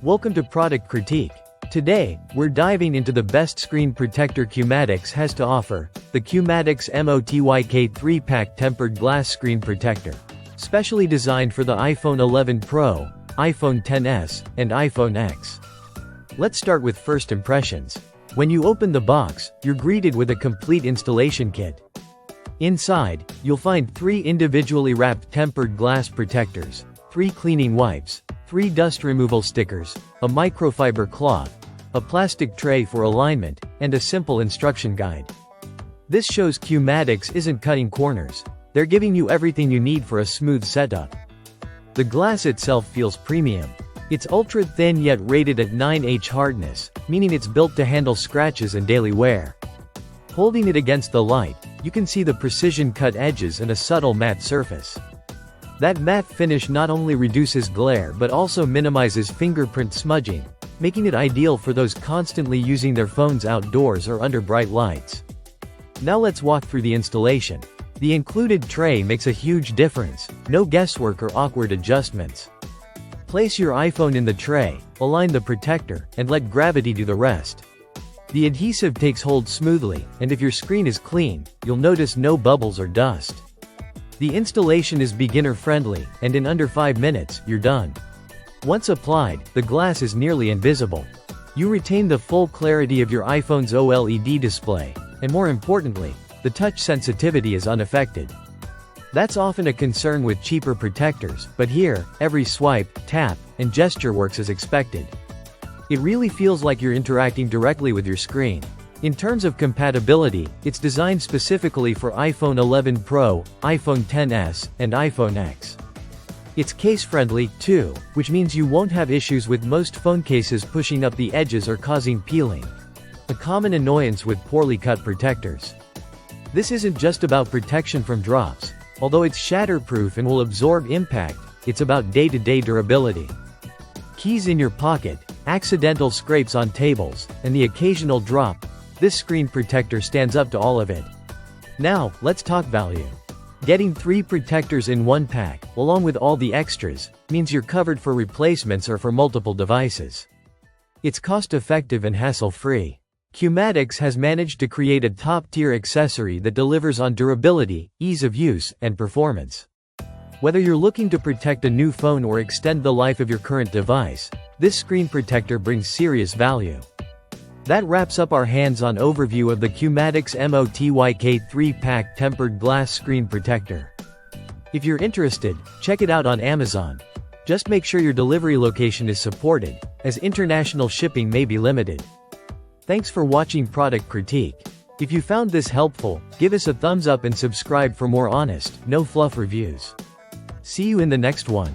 Welcome to Product Critique. Today, we're diving into the best screen protector Qmadix has to offer, the Qmadix MOTYK 3-pack tempered glass screen protector. Specially designed for the iPhone 11 Pro, iPhone XS, and iPhone X. Let's start with first impressions. When you open the box, you're greeted with a complete installation kit. Inside, you'll find 3 individually wrapped tempered glass protectors, 3 cleaning wipes, 3 dust removal stickers, a microfiber cloth, a plastic tray for alignment, and a simple instruction guide. This shows Qmadix isn't cutting corners. They're giving you everything you need for a smooth setup. The glass itself feels premium. It's ultra-thin yet rated at 9H hardness, meaning it's built to handle scratches and daily wear. Holding it against the light, you can see the precision-cut edges and a subtle matte surface. That matte finish not only reduces glare but also minimizes fingerprint smudging, making it ideal for those constantly using their phones outdoors or under bright lights. Now let's walk through the installation. The included tray makes a huge difference, no guesswork or awkward adjustments. Place your iPhone in the tray, align the protector, and let gravity do the rest. The adhesive takes hold smoothly, and if your screen is clean, you'll notice no bubbles or dust. The installation is beginner-friendly, and in under 5 minutes, you're done. Once applied, the glass is nearly invisible. You retain the full clarity of your iPhone's OLED display, and more importantly, the touch sensitivity is unaffected. That's often a concern with cheaper protectors, but here, every swipe, tap, and gesture works as expected. It really feels like you're interacting directly with your screen. In terms of compatibility, it's designed specifically for iPhone 11 Pro, iPhone XS, and iPhone X. It's case-friendly, too, which means you won't have issues with most phone cases pushing up the edges or causing peeling, a common annoyance with poorly cut protectors. This isn't just about protection from drops. Although it's shatterproof and will absorb impact, it's about day-to-day durability. Keys in your pocket, accidental scrapes on tables, and the occasional drop, this screen protector stands up to all of it. Now, let's talk value. Getting 3 protectors in one pack, along with all the extras, means you're covered for replacements or for multiple devices. It's cost-effective and hassle-free. Qmadix has managed to create a top-tier accessory that delivers on durability, ease of use, and performance. Whether you're looking to protect a new phone or extend the life of your current device, this screen protector brings serious value. That wraps up our hands-on overview of the Qmadix MOTYK 3-pack tempered glass screen protector. If you're interested, check it out on Amazon. Just make sure your delivery location is supported, as international shipping may be limited. Thanks for watching Product Critique. If you found this helpful, give us a thumbs up and subscribe for more honest, no-fluff reviews. See you in the next one.